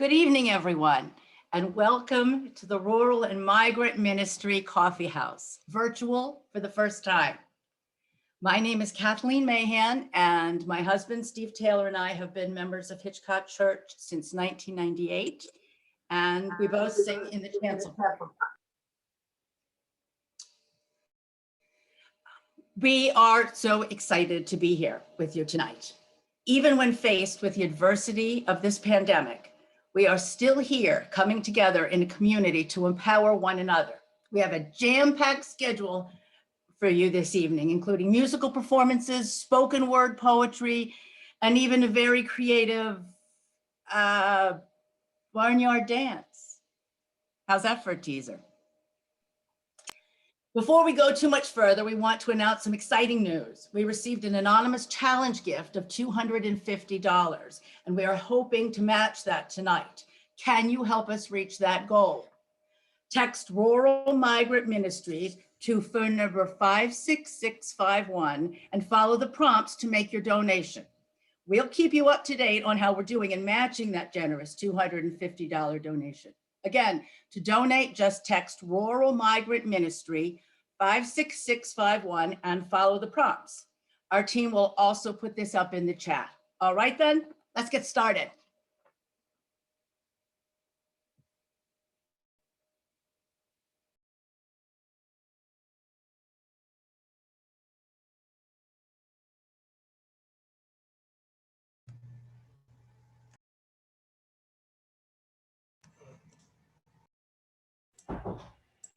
Good evening, everyone, and welcome to the Rural and Migrant Ministry Coffee House, virtual for the first time. My name is Kathleen Mahan, and my husband, Steve Taylor, and I have been members of Hitchcock Church since 1998, and we both sing in the chancel. We are so excited to be here with you tonight. Even when faced with the adversity of this pandemic, we are still here coming together in a community to empower one another. We have a jam-packed schedule for you this evening, including musical performances, spoken word poetry, and even a very creative barnyard dance. How's that for a teaser? Before we go too much further, we want to announce some exciting news. We received an anonymous challenge gift of $250, and we are hoping to match that tonight. Can you help us reach that goal? Text Rural Migrant Ministries to phone number 56651 and follow the prompts to make your donation. We'll keep you up to date on how we're doing in matching that generous $250 donation. Again, to donate, just text Rural Migrant Ministry 56651 and follow the prompts. Our team will also put this up in the chat. All right, then, let's get started.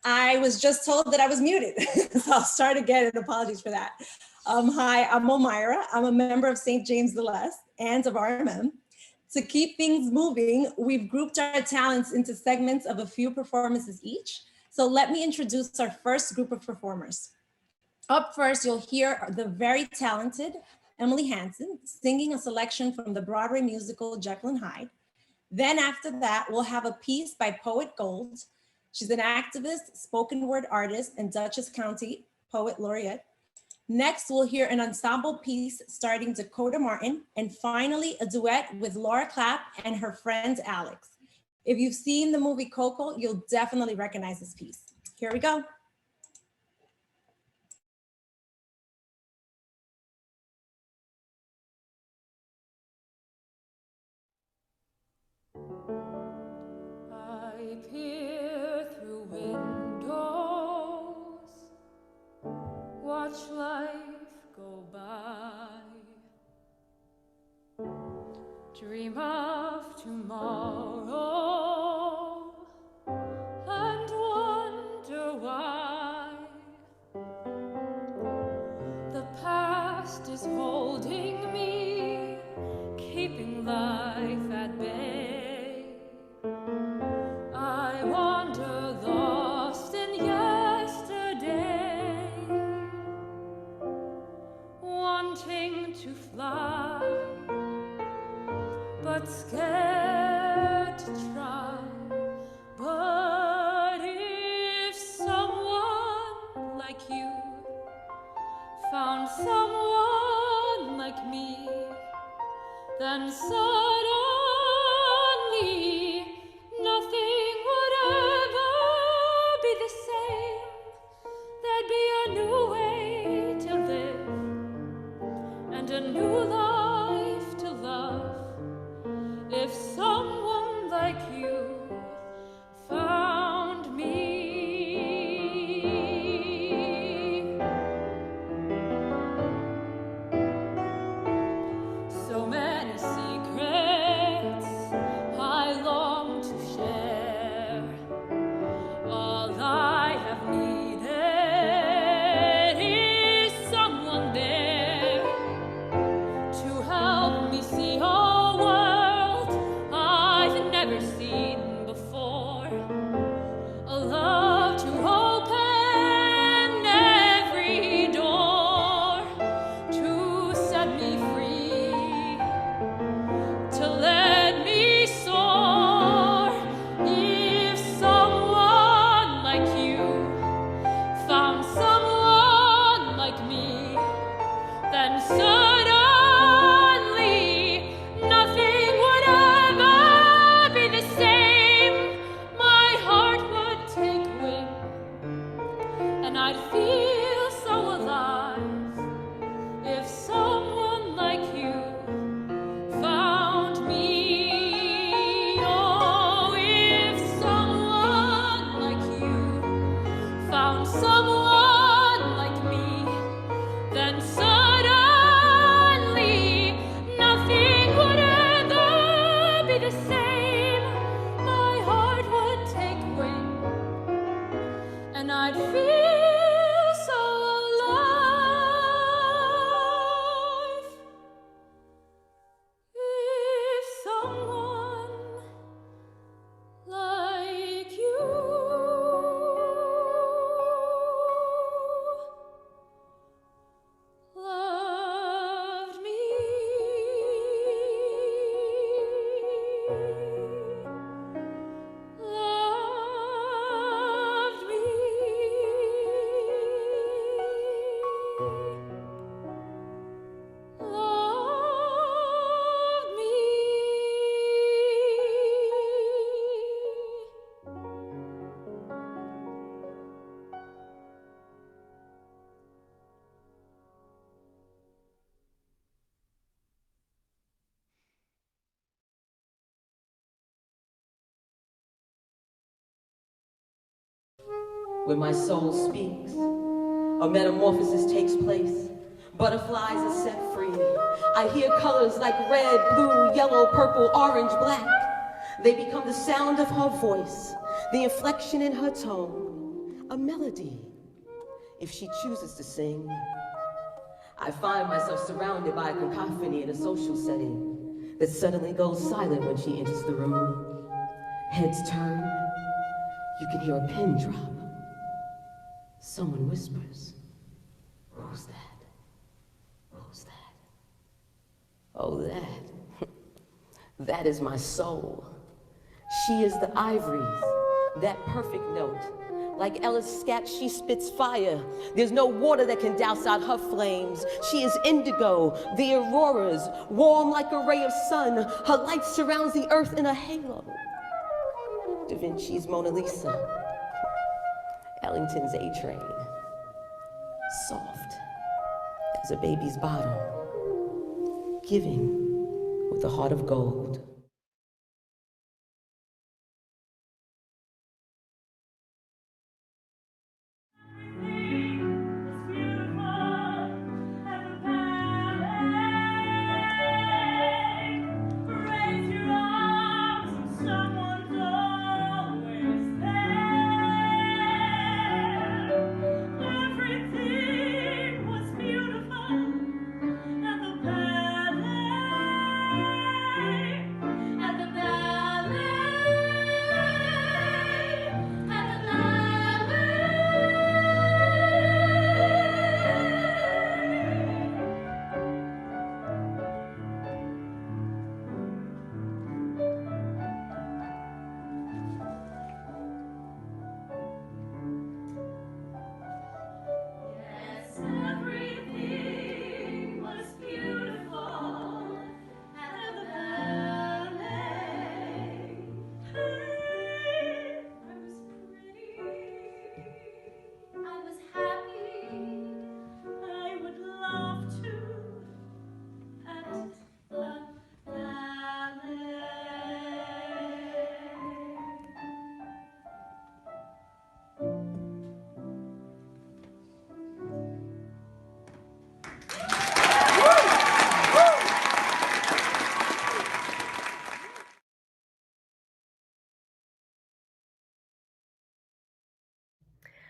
I was just told that I was muted, so I'll start again, and apologies for that. Hi, I'm Omaira. I'm a member of St. James the Less and of RMM. To keep things moving, we've grouped our talents into segments of a few performances each. So let me introduce our first group of performers. Up first, you'll hear the very talented Emily Hansen singing a selection from the Broadway musical Jekyll and Hyde. Then after that, we'll have a piece by Poet Gold. She's an activist, spoken word artist, and Dutchess County Poet Laureate. Next, we'll hear an ensemble piece starring Dakota Martin, and finally a duet with Laura Clapp and her friend Alex. If you've seen the movie Coco, you'll definitely recognize this piece. Here we go. I peer through windows, watch life go by, dream of tomorrow and wonder why the past is holding me, keeping life at bay. I wander lost in yesterday, wanting to fly, but scared to try. But if someone like you found someone like me, then suddenly nothing would ever be the same. There'd be a new way to live and a new life to love. If someone like you found me. So many secrets I long Where my soul speaks, a metamorphosis takes place. Butterflies are set free. I hear colors like red, blue, yellow, purple, orange, black. They become the sound of her voice, the inflection in her tone, a melody. If she chooses to sing, I find myself surrounded by a cacophony in a social setting that suddenly goes silent when she enters the room. Heads turn, you can hear a pin drop. Someone whispers, "Who's that? Who's that?" Oh, that. That is my soul. She is the ivories, that perfect note. Like Ella's scat, she spits fire. There's no water that can douse out her flames. She is indigo, the auroras, warm like a ray of sun. Her light surrounds the earth in a halo. Da Vinci's Mona Lisa, Ellington's A-Train, soft as a baby's bottom, giving with a heart of gold.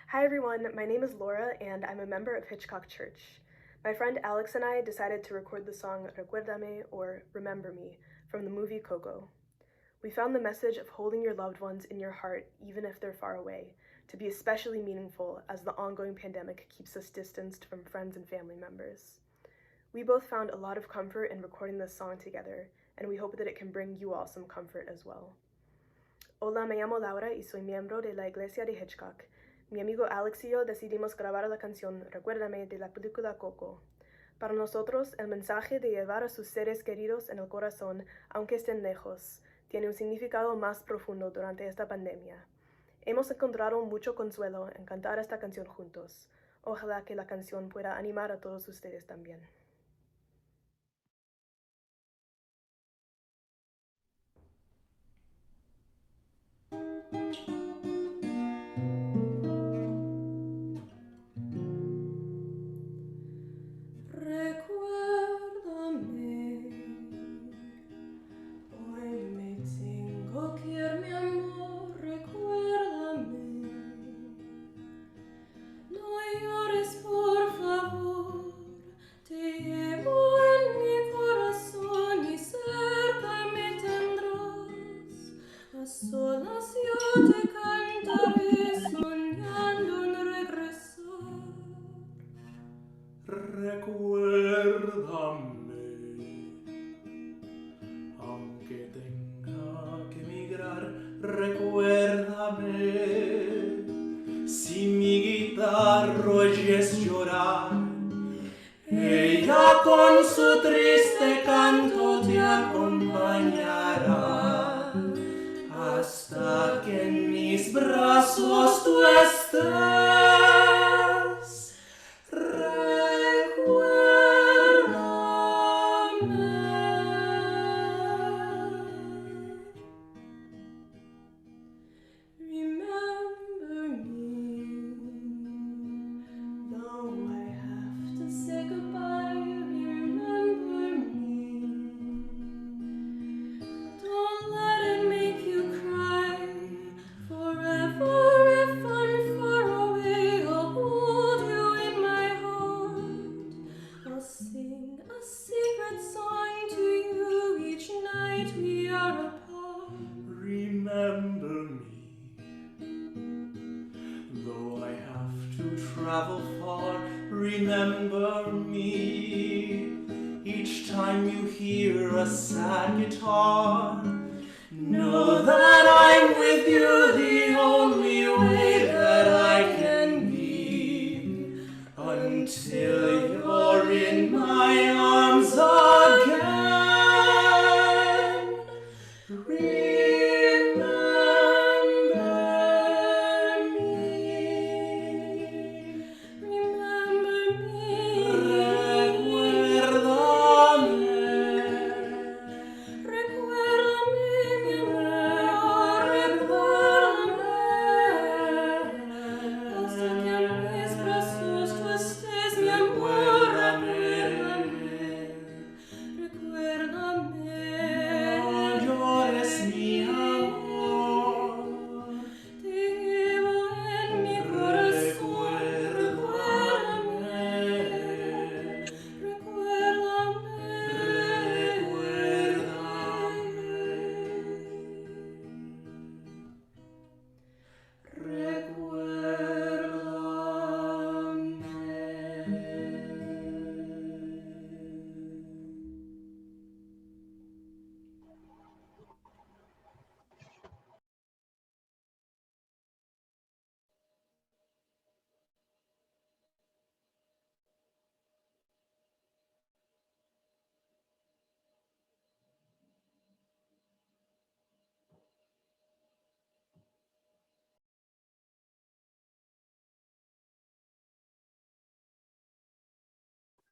Hi everyone, my name is Laura and I'm a member of Hitchcock Church. My friend Alex and I decided to record the song Recuérdame, or Remember Me, from the movie Coco. We found the message of holding your loved ones in your heart even if they're far away to be especially meaningful as the ongoing pandemic keeps us distanced from friends and family members. We both found a lot of comfort in recording this song together, and we hope that it can bring you all some comfort as well. Hola, me llamo Laura y soy miembro de la Iglesia de Hitchcock. Mi amigo Alex y yo decidimos grabar la canción Recuérdame de la película Coco. Para nosotros, el mensaje de llevar a sus seres queridos en el corazón, aunque estén lejos, tiene un significado más profundo durante esta pandemia. Hemos encontrado mucho consuelo en cantar esta canción juntos. Ojalá que la canción pueda animar a todos ustedes también. on me. Each time you hear a sad guitar, know that I'm with you the only way that I can be, until you're in my arms again. Remember me. Remember me. Recuérdame. Recuérdame, mi amor, recuérdame. Hasta que en mis brazos tú estés, mi amor, recuérdame. No llores, mi amor. Te llevo en mi corazón, recuérdame.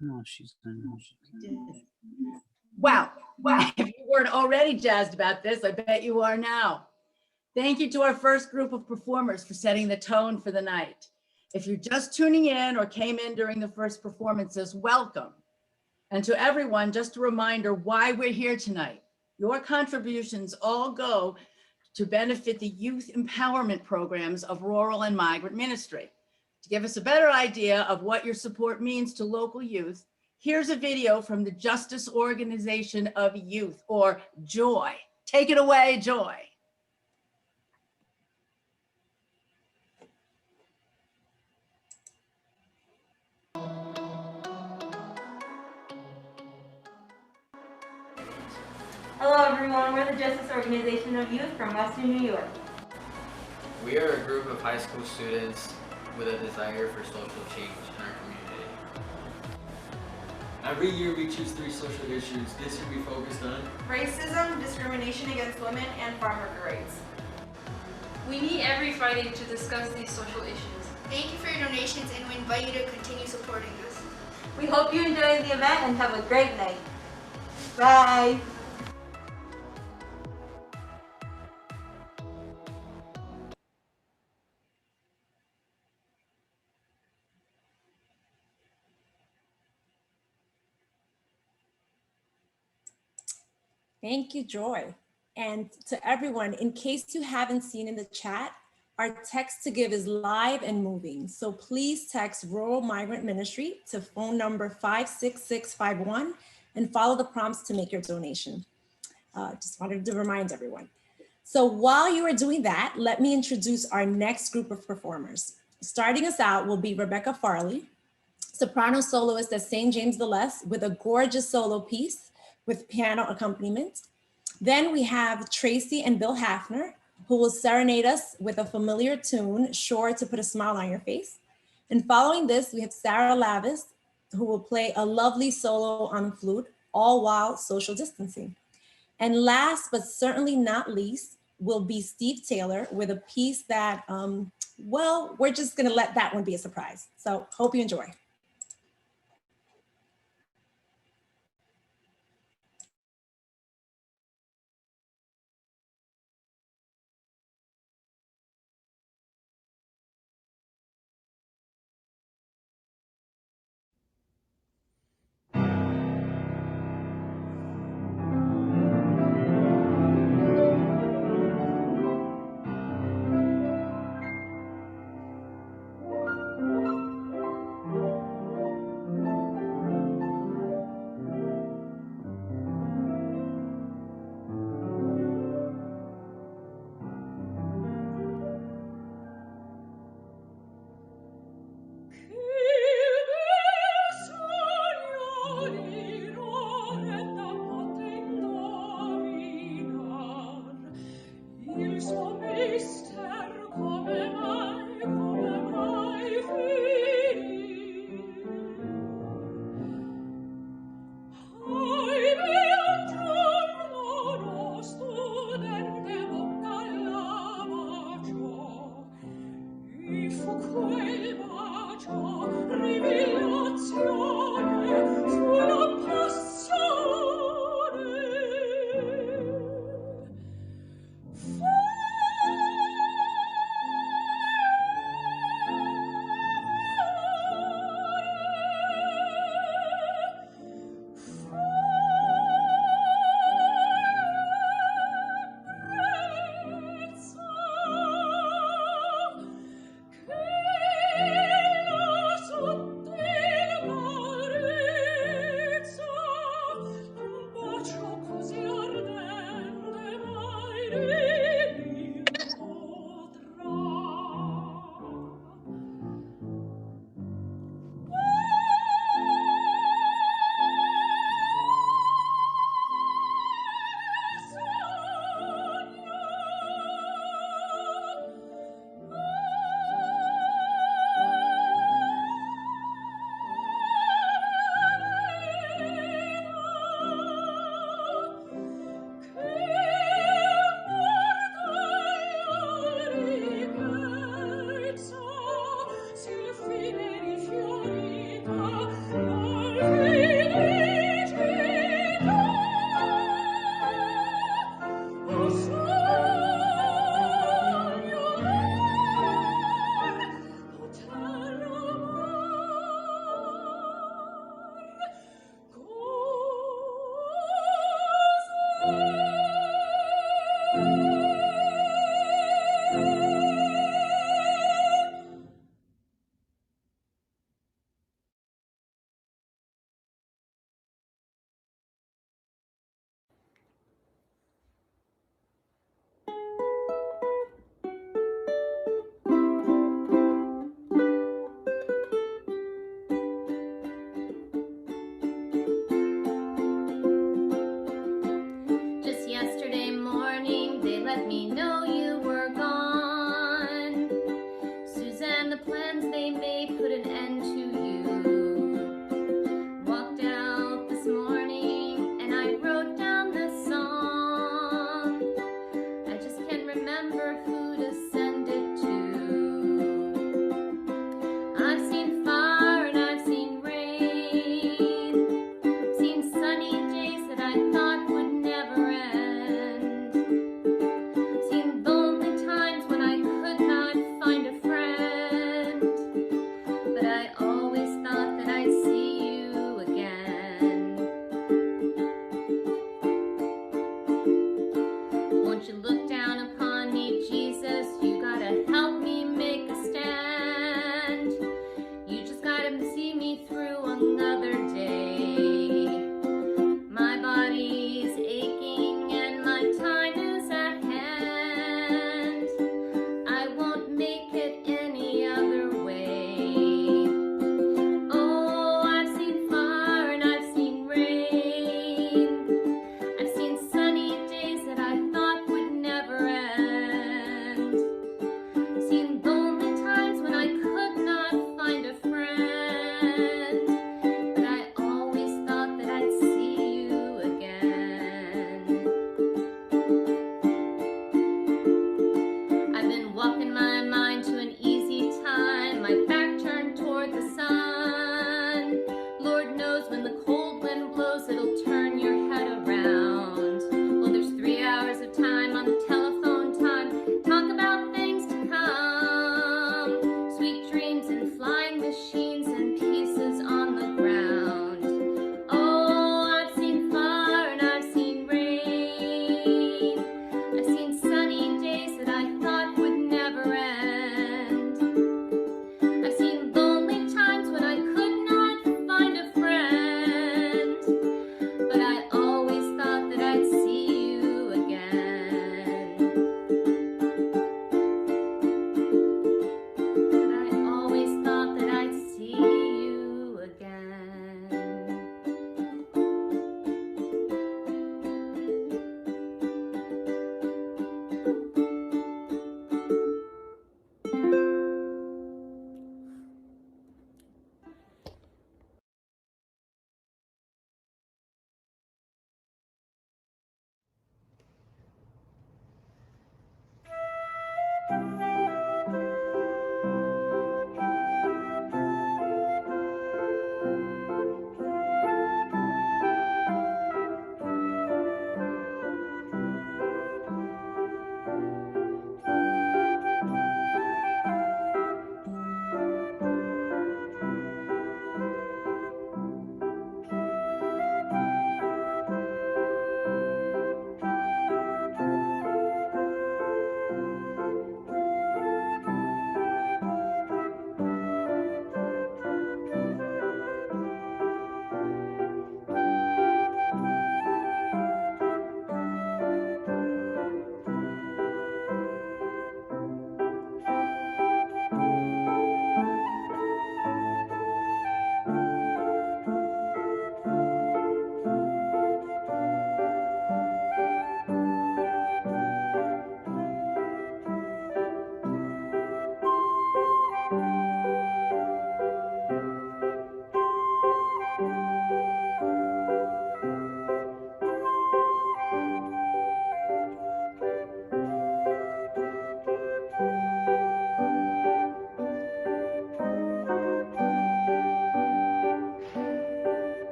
No, she's done. Wow. If you weren't already jazzed about this, I bet you are now. Thank you to our first group of performers for setting the tone for the night. If you're just tuning in or came in during the first performances, welcome. And to everyone, just a reminder why we're here tonight. Your contributions all go to benefit the youth empowerment programs of Rural and Migrant Ministry. To give us a better idea of what your support means to local youth, here's a video from the Justice Organization of Youth, or JOY. Take it away, Joy. Hello everyone, we're the Justice Organization of Youth from Western New York. We are a group of high school students with a desire for social change in our community. Every year we choose 3 social issues. This year we focused on racism, discrimination against women, and farm worker rights. We meet every Friday to discuss these social issues. Thank you for your donations, and we invite you to continue supporting us. We hope you enjoy the event and have a great night. Bye! Thank you, Joy. And to everyone, in case you haven't seen in the chat, our text to give is live and moving. So please text Rural Migrant Ministry to phone number 56651 and follow the prompts to make your donation. Just wanted to remind everyone. So while you are doing that, let me introduce our next group of performers. Starting us out will be Rebecca Farley, soprano soloist at St. James the Less, with a gorgeous solo piece with piano accompaniment. Then we have Tracy and Bill Hafner, who will serenade us with a familiar tune, sure to put a smile on your face. And following this, we have Sarah Lavis, who will play a lovely solo on the flute, all while social distancing. And last, but certainly not least, will be Steve Taylor with a piece that, well, we're just gonna let that one be a surprise. So hope you enjoy.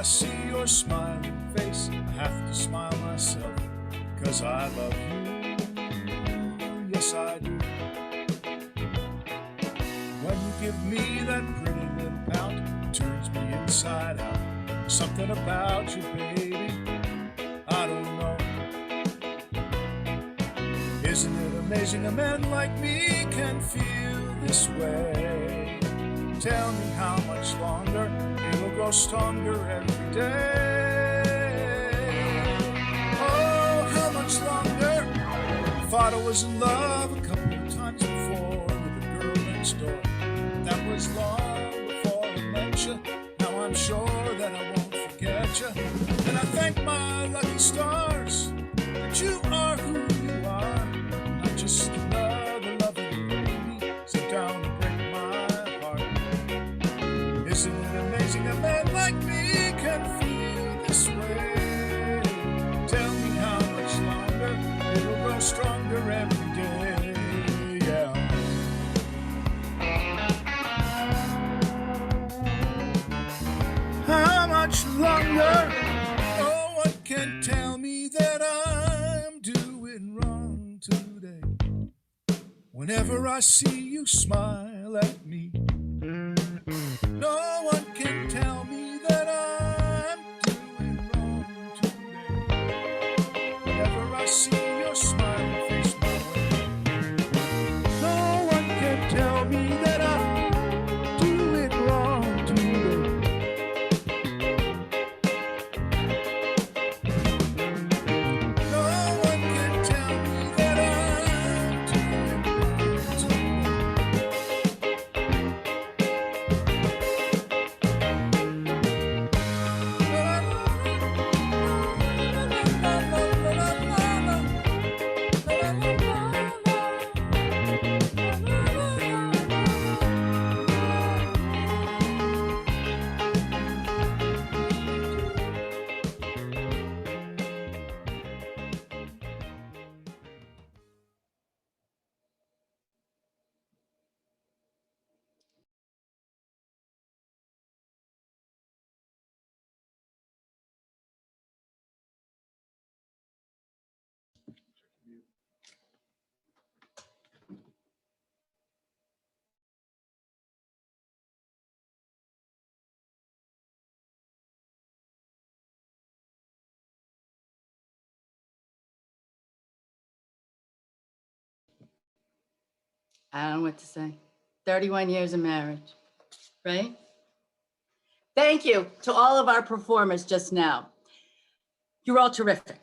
see your smiling face, I have to smile myself, 'cause I love you, yes I do. When you give me that pretty little pout, it turns me inside out. Something about you, baby, I don't know. Isn't it amazing a man like me can feel this way? Tell me how much longer it'll grow stronger every day. Oh, how much longer? I thought I was in love a couple of times before with the girl next door. That was long before I met you. Now I'm sure that I won't forget you. And I thank my lucky stars that you are who you are. Not just another loving baby, sit down and break my heart. Isn't it amazing a man like me can feel this way? Tell me how much longer it'll grow stronger every day. Yeah. How much longer? Oh, what can tell me that I'm doing wrong today? Whenever I see you smile at me, no one can tell me that I'm doing wrong today. Whenever I see your smiling face my way, no one can tell me that I'm doing wrong today. No one can tell me that I'm doing wrong today. I don't know what to say. 31 years of marriage, right? Thank you to all of our performers just now. You're all terrific.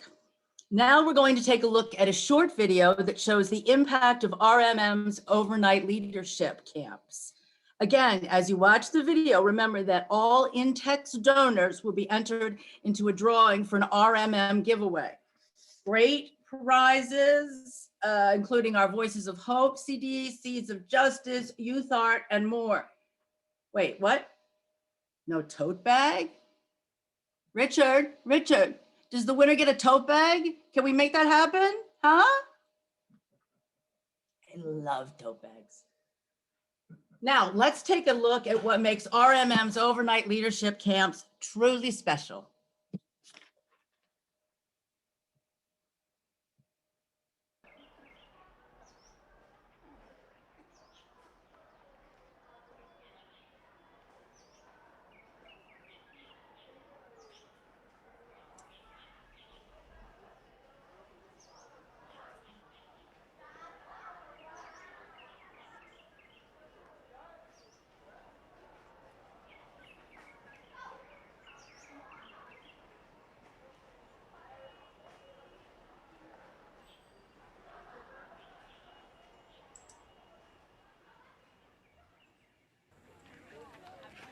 Now we're going to take a look at a short video that shows the impact of RMM's overnight leadership camps. Again, as you watch the video, remember that all in-text donors will be entered into a drawing for an RMM giveaway. Great prizes, including our Voices of Hope CD, Seeds of Justice, Youth Art, and more. Wait, what? No tote bag? Richard, does the winner get a tote bag? Can we make that happen? Huh? I love tote bags. Now, let's take a look at what makes RMM's overnight leadership camps truly special.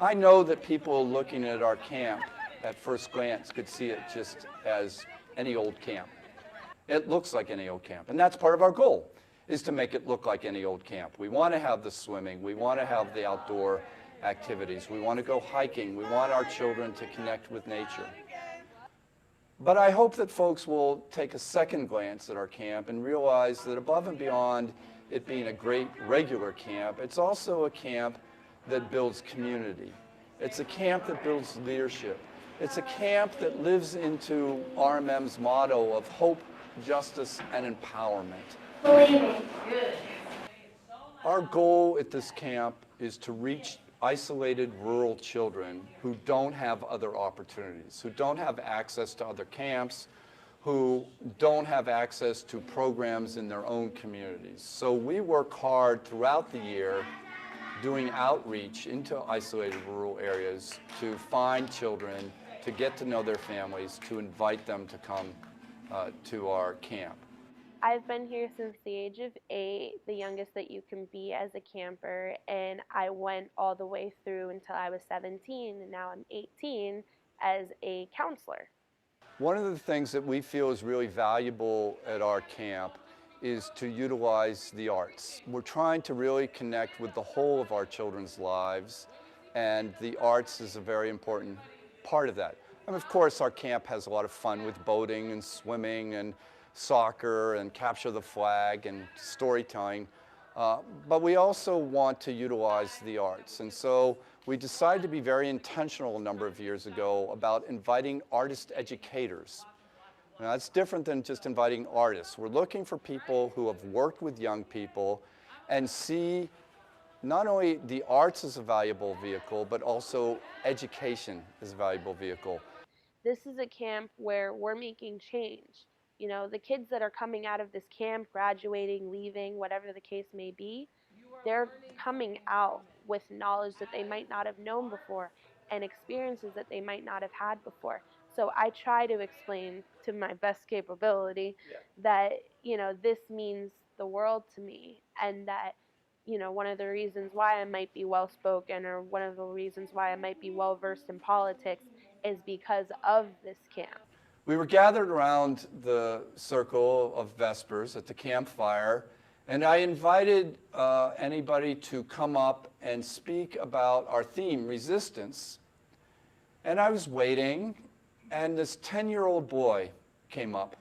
I know that people looking at our camp at first glance could see it just as any old camp. It looks like any old camp, and that's part of our goal, is to make it look like any old camp. We want to have the swimming, we want to have the outdoor activities, we want to go hiking, we want our children to connect with nature. But I hope that folks will take a second glance at our camp and realize that above and beyond it being a great regular camp, it's also a camp that builds community. It's a camp that builds leadership. It's a camp that lives into RMM's motto of hope, justice, and empowerment. Believing. Our goal at this camp is to reach isolated rural children who don't have other opportunities, who don't have access to other camps, who don't have access to programs in their own communities. So we work hard throughout the year doing outreach into isolated rural areas to find children, to get to know their families, to invite them to come to our camp. I've been here since the age of 8, the youngest that you can be as a camper, and I went all the way through until I was 17, and now I'm 18 as a counselor. One of the things that we feel is really valuable at our camp is to utilize the arts. We're trying to really connect with the whole of our children's lives, and the arts is a very important part of that. And of course, our camp has a lot of fun with boating and swimming and soccer and capture the flag and storytelling. But we also want to utilize the arts. And so we decided to be very intentional a number of years ago about inviting artist educators. Now, that's different than just inviting artists. We're looking for people who have worked with young people and see not only the arts as a valuable vehicle, but also education as a valuable vehicle. This is a camp where we're making change. You know, the kids that are coming out of this camp, graduating, leaving, whatever the case may be, they're coming out with knowledge that they might not have known before and experiences that they might not have had before. So I try to explain to my best capability that, you know, this means the world to me, and that, you know, one of the reasons why I might be well-spoken, or one of the reasons why I might be well-versed in politics, is because of this camp. We were gathered around the circle of Vespers at the campfire, and I invited anybody to come up and speak about our theme, resistance. And I was waiting, and this 10-year-old boy came up,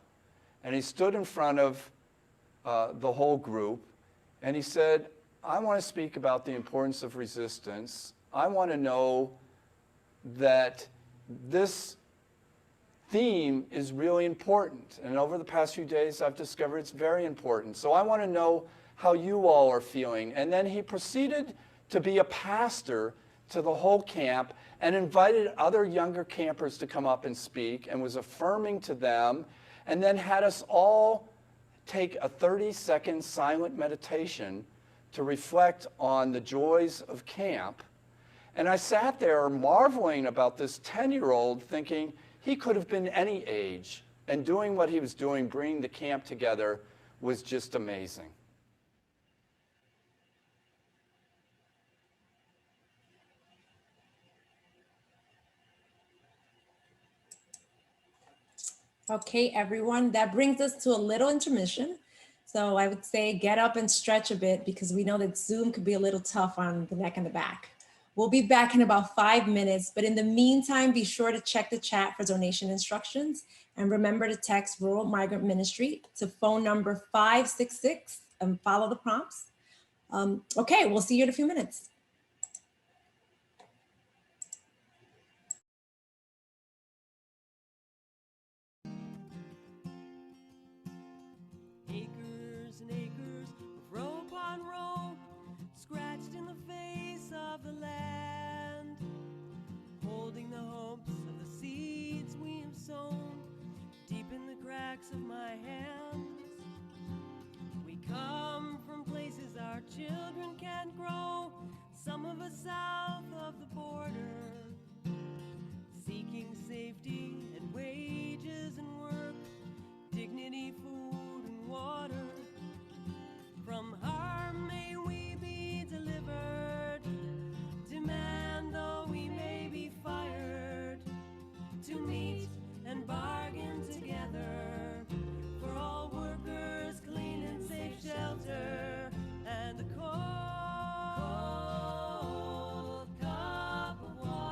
and he stood in front of the whole group, and he said, I want to speak about the importance of resistance. I want to know that this theme is really important. And over the past few days, I've discovered it's very important. So I want to know how you all are feeling. And then he proceeded to be a pastor to the whole camp and invited other younger campers to come up and speak, and was affirming to them, and then had us all take a 30-second silent meditation to reflect on the joys of camp. And I sat there marveling about this 10-year-old, thinking he could have been any age, and doing what he was doing, bringing the camp together, was just amazing. Okay, everyone, that brings us to a little intermission. So I would say get up and stretch a bit, because we know that Zoom could be a little tough on the neck and the back. We'll be back in about 5 minutes, but in the meantime, be sure to check the chat for donation instructions, and remember to text Rural Migrant Ministry to phone number 566 and follow the prompts. Okay, we'll see you in a few minutes. Acres and acres of row upon row, scratched in the face of the land, holding the hopes of the seeds we have sown deep in the cracks of my hands. We come from places our children can't grow, some of us south of the border, seeking safety and wages and work, dignity, food and water. From harm may we be delivered, demand though we may be fired, to meet and bargain together for all workers, clean and safe shelter, and a cold cup of water.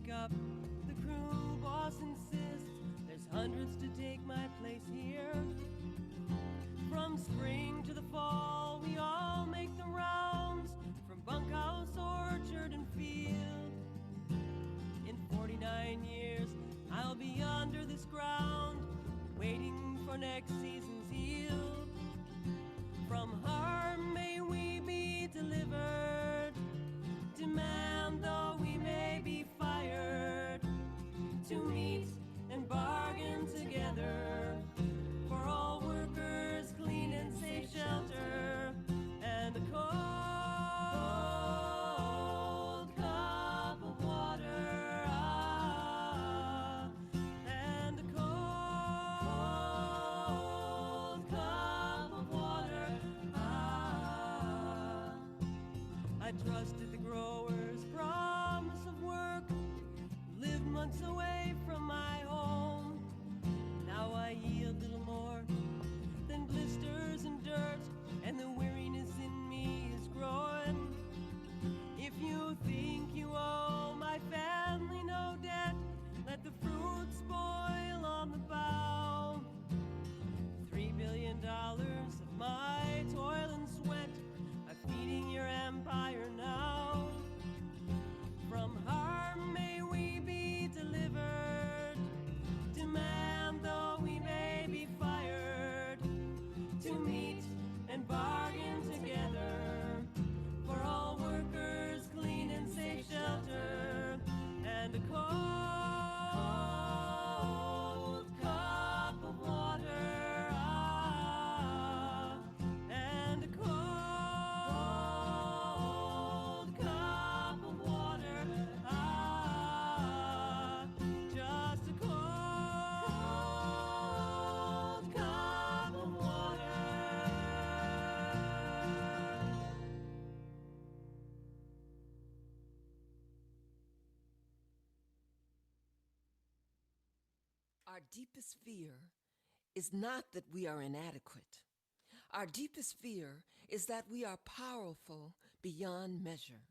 wake up. The crew boss insists there's hundreds to take my place here. From spring to the fall, we all make the rounds, from bunkhouse, orchard, and field. In 49 years, I'll be under this ground, waiting for next season's yield. From harm may we be delivered, demand though we may be fired, to meet and bargain together for all workers, clean and safe shelter, and a cold cup of water, and a cold cup of water, I trusted the growers' promise of work, lived months away from my home. Now I yield little more than blisters and dirt, and the weariness in me is growing. If you think you owe my family no debt, let the fruit spoil on the bough. $3 billion of my toil and sweat are feeding your empire now. From harm may we be delivered, demand though we may be fired, to meet and bargain together for all workers, clean and safe shelter, and a cold cup of water, and a cold cup of water, just a cold cup of water. Our deepest fear is not that we are inadequate. Our deepest fear is that we are powerful beyond measure.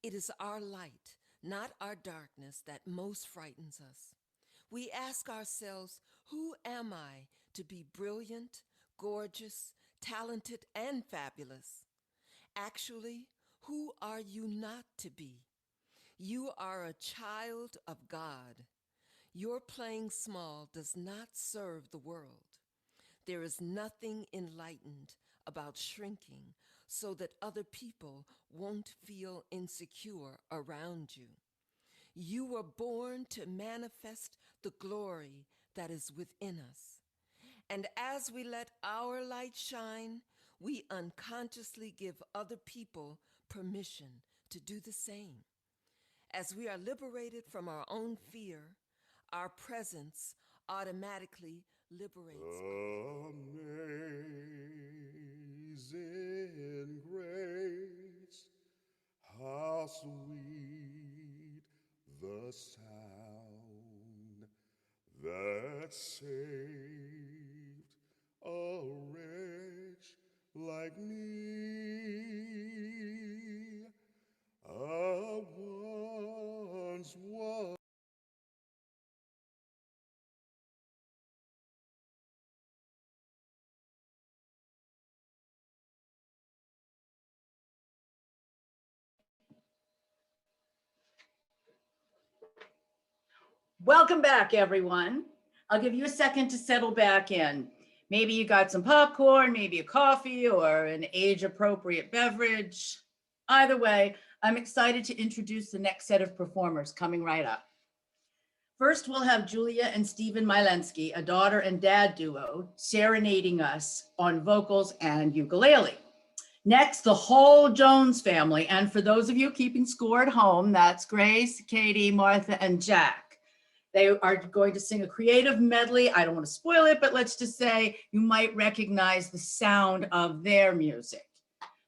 It is our light, not our darkness, that most frightens us. We ask ourselves, who am I to be brilliant, gorgeous, talented, and fabulous? Actually, who are you not to be? You are a child of God. Your playing small does not serve the world. There is nothing enlightened about shrinking so that other people won't feel insecure around you. You were born to manifest the glory that is within us. And as we let our light shine, we unconsciously give other people permission to do the same. As we are liberated from our own fear, our presence automatically liberates. Amazing grace, how sweet the sound that saved a wretch like me. I once was. Welcome back, everyone. I'll give you a second to settle back in. Maybe you got some popcorn, maybe a coffee, or an age-appropriate beverage. Either way, I'm excited to introduce the next set of performers coming right up. First, we'll have Julia and Stephen Mylensky, a daughter and dad duo, serenading us on vocals and ukulele. Next, the whole Jones family. And for those of you keeping score at home, that's Grace, Katie, Martha, and Jack. They are going to sing a creative medley. I don't want to spoil it, but let's just say you might recognize the sound of their music.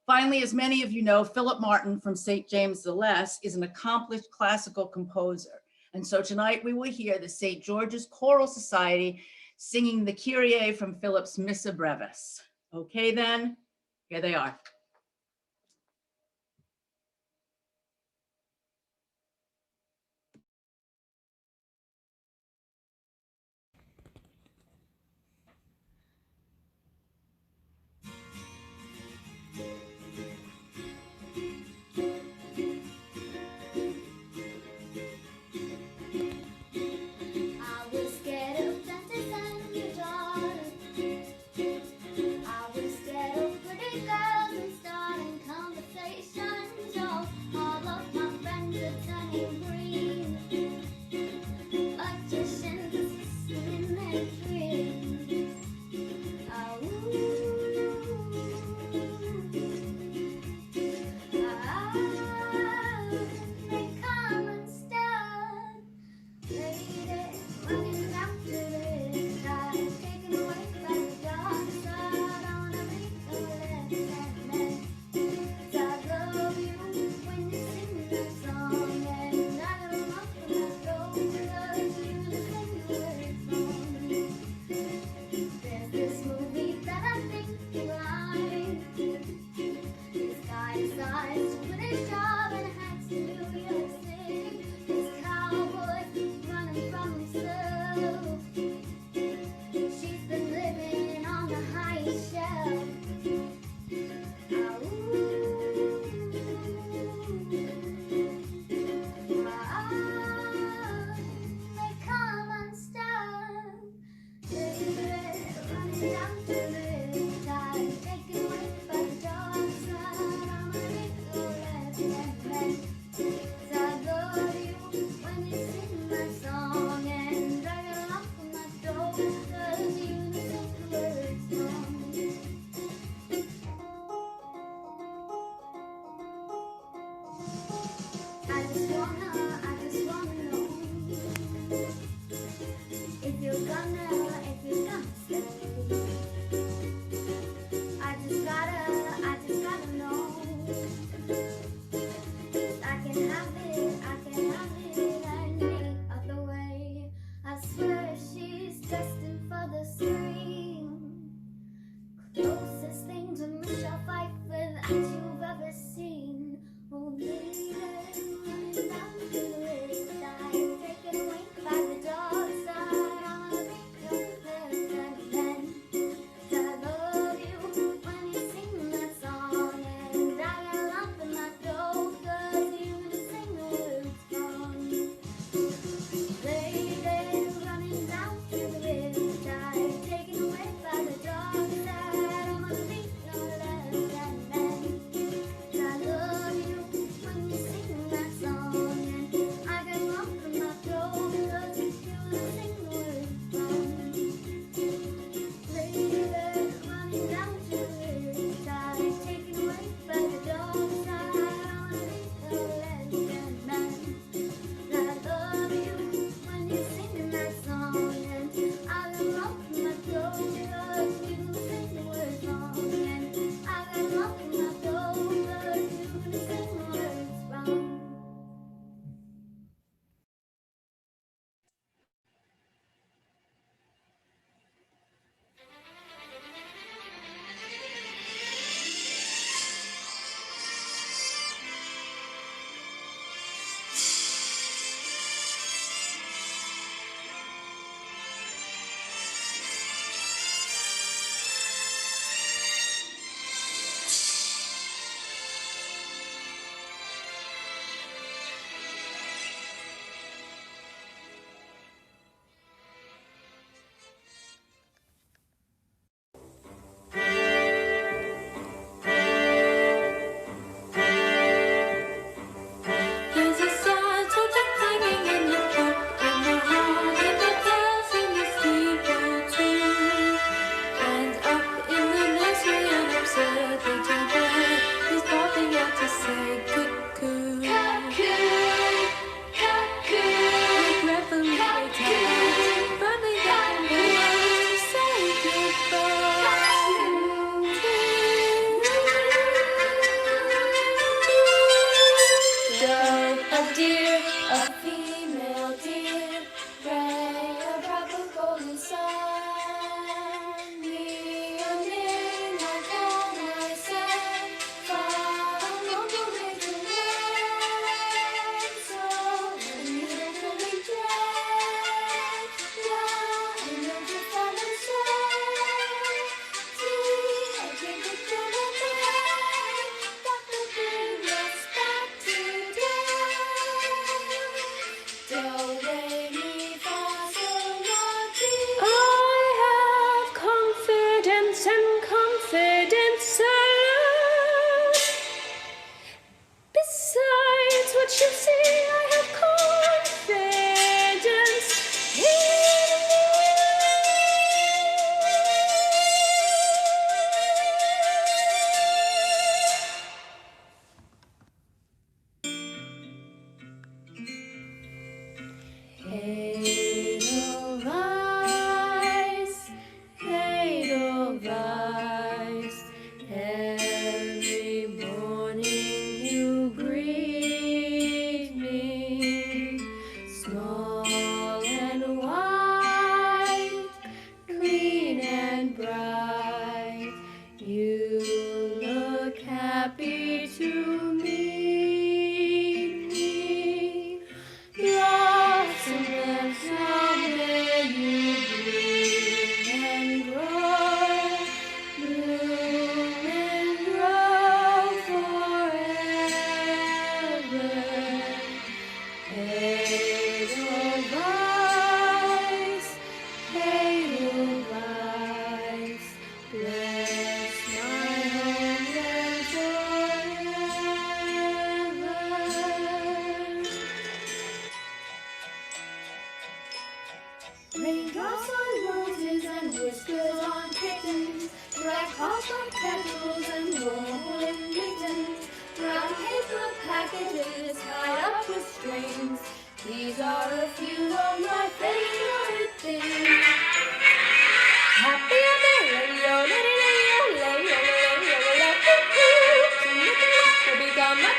Finally, as many of you know, Philip Martin from St. James the Less is an accomplished classical composer. And so tonight we will hear the St. George's Choral Society singing the Kyrie from Philip's Missa Brevis. Okay then, here they are. Edelweiss, Edelweiss, bless my homeland forever. Raindrops on roses and whiskers on kittens, black copper kettles and woolen mittens, brown paper packages tied up with strings. These are a few of my favorite things. Happy on the radio, to make it work to become a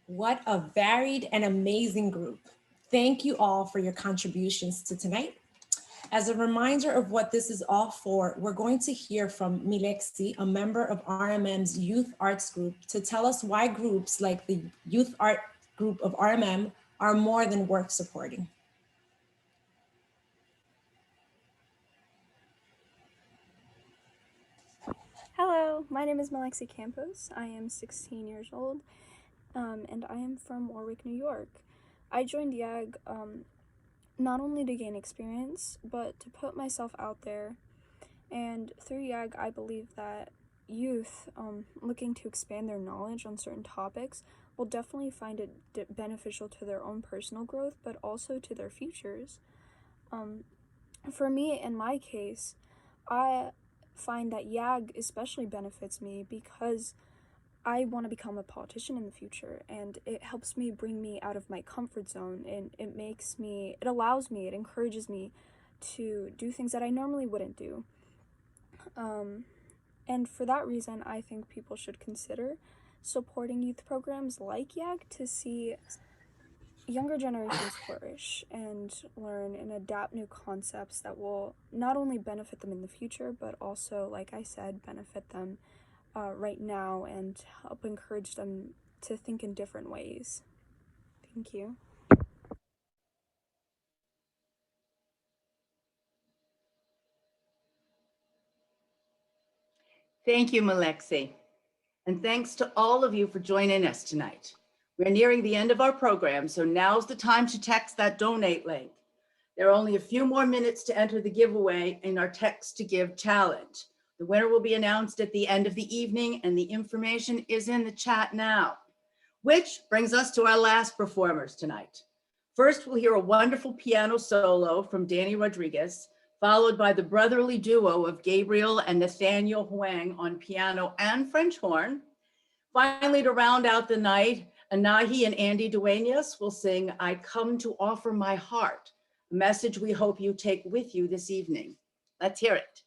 What a varied and amazing group. Thank you all for your contributions to tonight. As a reminder of what this is all for, we're going to hear from Milexi, a member of RMM's Youth Arts Group, to tell us why groups like the Youth Art Group of RMM are more than worth supporting. Hello, my name is Milexi Campos. I am 16 years old, and I am from Warwick, New York. I joined YAG not only to gain experience, but to put myself out there. And through YAG, I believe that youth looking to expand their knowledge on certain topics will definitely find it beneficial to their own personal growth, but also to their futures. For me, in my case, I find that YAG especially benefits me because I want to become a politician in the future, and it helps me bring me out of my comfort zone, and it allows me, it encourages me to do things that I normally wouldn't do. And for that reason, I think people should consider supporting youth programs like YAG to see younger generations flourish and learn and adapt new concepts that will not only benefit them in the future, but also, like I said, benefit them right now and help encourage them to think in different ways. Thank you. Thank you, Milexi. And thanks to all of you for joining us tonight. We're nearing the end of our program, so now's the time to text that donate link. There are only a few more minutes to enter the giveaway in our Text to Give challenge. The winner will be announced at the end of the evening, and the information is in the chat now. Which brings us to our last performers tonight. First, we'll hear a wonderful piano solo from Danny Rodriguez, followed by the brotherly duo of Gabriel and Nathaniel Huang on piano and French horn. Finally, to round out the night, Anahi and Andy Duenas will sing I Come to Offer My Heart, a message we hope you take with you this evening. Let's hear it.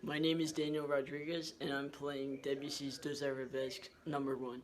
My name is Daniel Rodriguez, and I'm playing Debussy's Deux Arabesques number 1.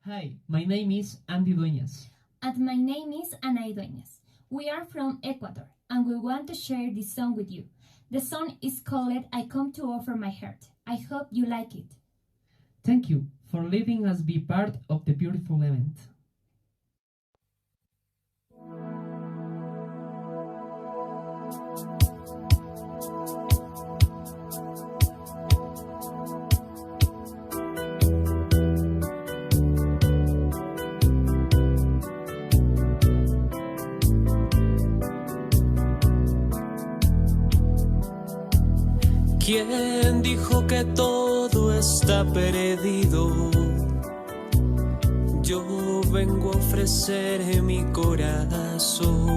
Hi, my name is Andy Dueñas. And my name is Anaí Dueñas. We are from Ecuador, and we want to share this song with you. The song is called I Come to Offer My Heart. I hope you like it. Thank you for letting us be part of the beautiful event. ¿Quién dijo que todo está perdido? Yo vengo a ofrecer mi corazón.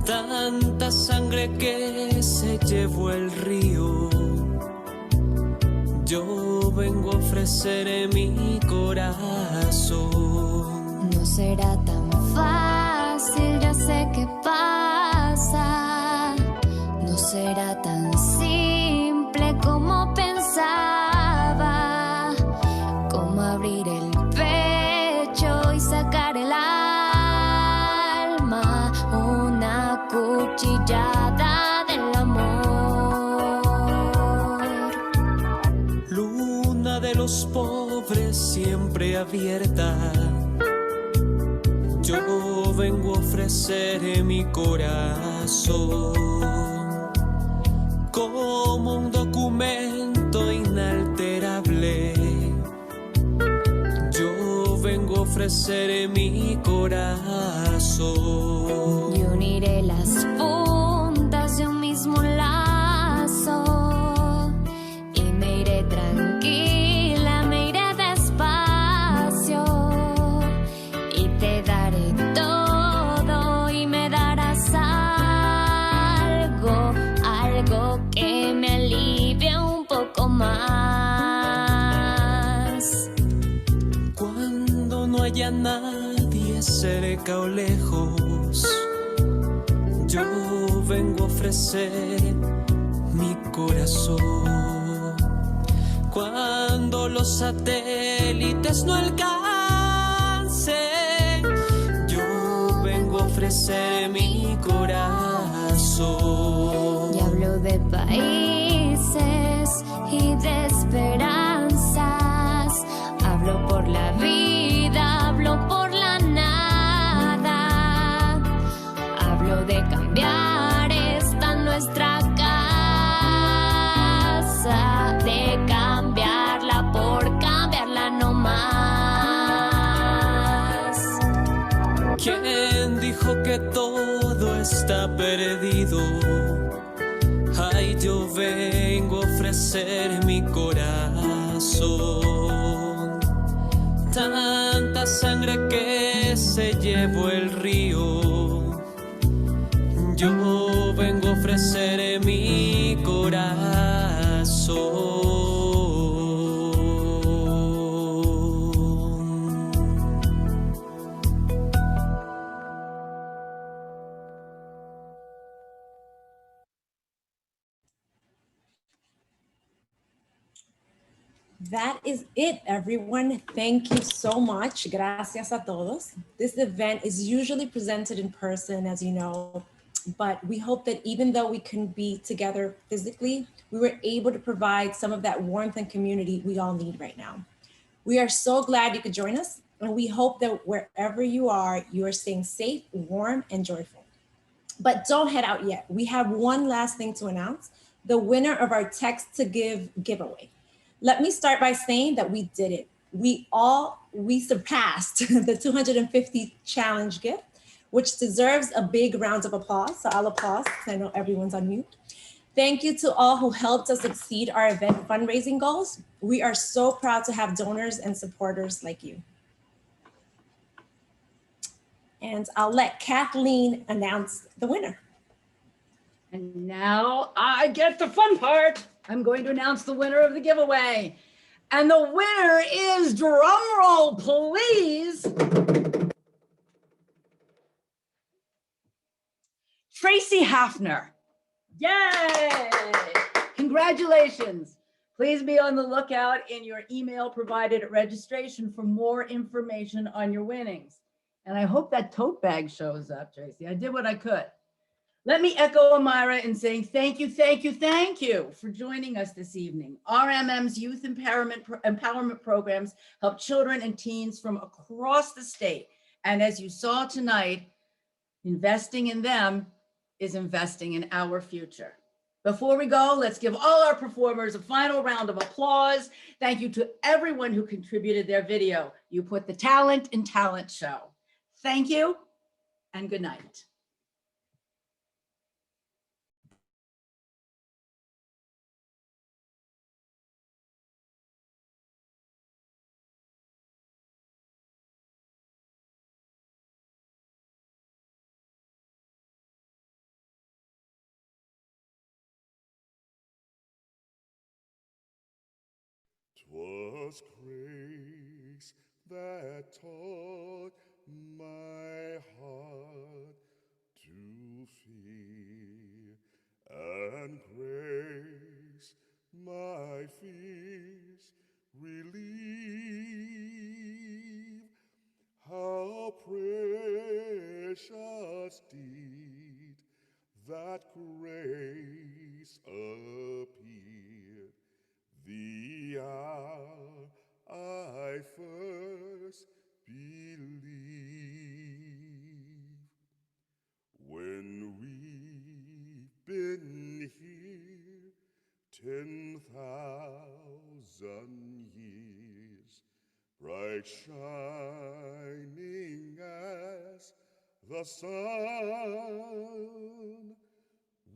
Tanta sangre que se llevó el río. Yo vengo a ofrecer mi corazón. No será tan fácil, ya sé qué pasa. No será tan simple como pensaba, como abrir el pecho y sacar el alma, una cuchillada del amor. Luna de los pobres siempre abierta. Yo vengo a ofrecer mi corazón. Como un documento inalterable, yo vengo a ofrecer mi corazón. Y uniré las puntas de un mismo lazo y me iré tranquila, me iré despacio no haya nadie cerca o lejos, yo vengo a ofrecer mi corazón. Cuando los satélites no alcancen, yo vengo a ofrecer mi corazón. Y hablo de países y de esperanzas. Hablo por la vida, hablo por la nada. Hablo de cambiar esta nuestra casa, de cambiarla por cambiarla no más. ¿Quién dijo que todo está perdido? Ay, yo vengo a ofrecer mi corazón. Tanta sangre que se llevó el río, yo vengo a ofrecer mi corazón. That is it, everyone. Thank you so much. Gracias a todos. This event is usually presented in person, as you know, but we hope that even though we couldn't be together physically, we were able to provide some of that warmth and community we all need right now. We are so glad you could join us, and we hope that wherever you are staying safe, warm, and joyful. But don't head out yet. We have one last thing to announce, the winner of our Text to Give giveaway. Let me start by saying that we did it. We surpassed the 250 challenge gift, which deserves a big round of applause. So I'll applause because I know everyone's on mute. Thank you to all who helped us exceed our event fundraising goals. We are so proud to have donors and supporters like you. And I'll let Kathleen announce the winner. And now I get the fun part. I'm going to announce the winner of the giveaway. And the winner is, drum roll, please, Tracy Hafner. Yay! Congratulations. Please be on the lookout in your email provided at registration for more information on your winnings. And I hope that tote bag shows up, Tracy. I did what I could. Let me echo Amira in saying thank you for joining us this evening. RMM's youth empowerment programs help children and teens from across the state. And as you saw tonight, investing in them is investing in our future. Before we go, let's give all our performers a final round of applause. Thank you to everyone who contributed their video. You put the talent in talent show. Thank you and good night. Was grace that taught my heart to fear, and grace my fears relieve. How precious did that grace appear the hour I first believed. When we've been here 10,000 years, bright shining as the sun,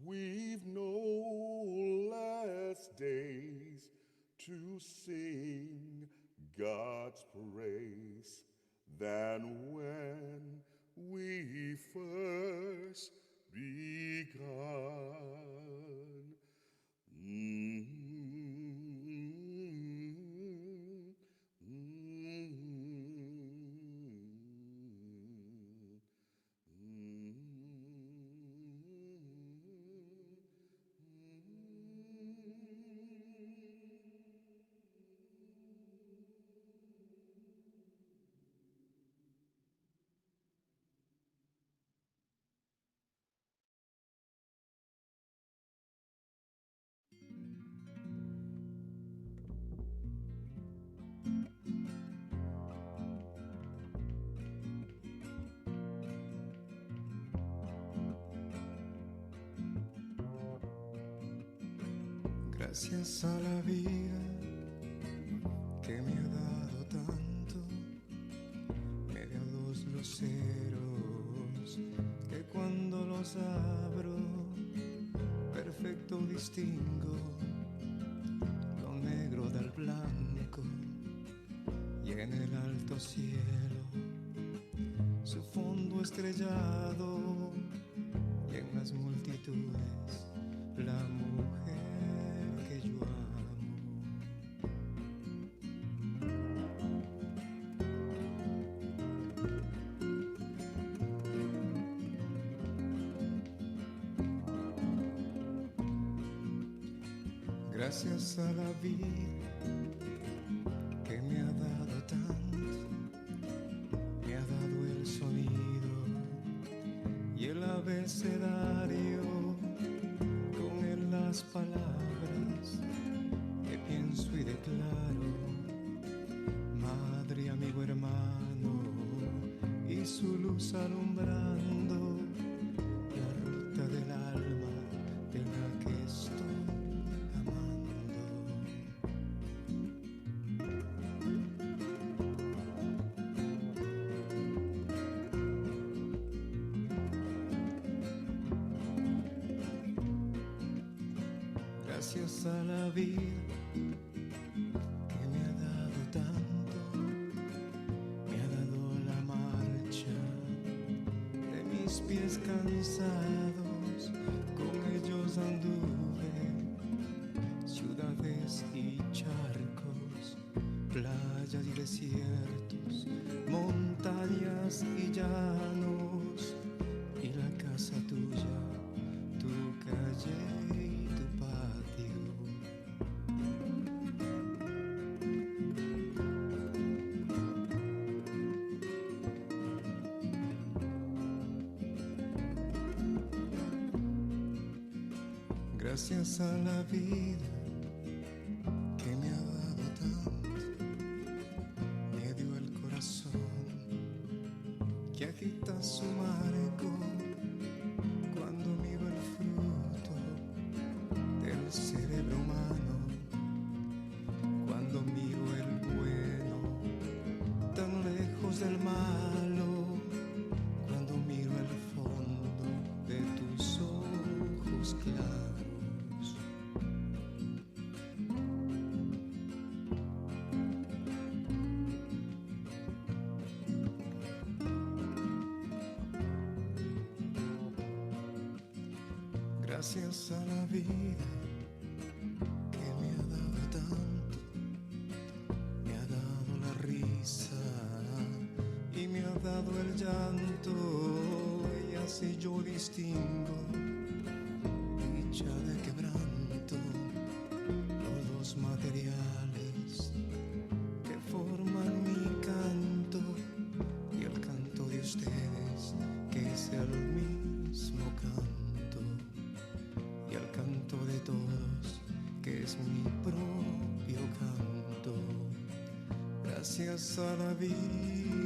we've no less days to sing God's praise than when we first begun. Gracias a la vida que me ha dado tanto, me dio dos luceros que cuando los abro, perfecto distingo lo negro del blanco, y en el alto cielo su fondo estrellado, y en las multitudes la mujer que yo amo. Gracias a la vida que me ha dado tanto, me ha dado el sonido y el abecedario, con él las palabras que pienso y declaro, madre, amigo, hermano, y su luz alumbrando la ruta del alma de la que estoy amando. Gracias a la vida que me ha dado tanto, me ha dado la marcha de mis pies cansados, con ellos anduve ciudades y charcos, playas y desiertos, montañas y llanos, y la casa tuya, tu calle y tu patio. Gracias a la vida que me ha dado tanto, me dio el corazón que agita su marco cuando miro el fruto del cerebro humano, cuando miro el bueno tan lejos del malo, cuando miro el fondo de tus ojos claros. Gracias a la vida que me ha dado tanto, me ha dado la risa y me ha dado el llanto, y así yo distingo dicha de quebranto, los dos materiales que forman mi canto, y el canto de ustedes que es el mismo canto, y el canto de todos que es mi propio canto. Gracias a la vida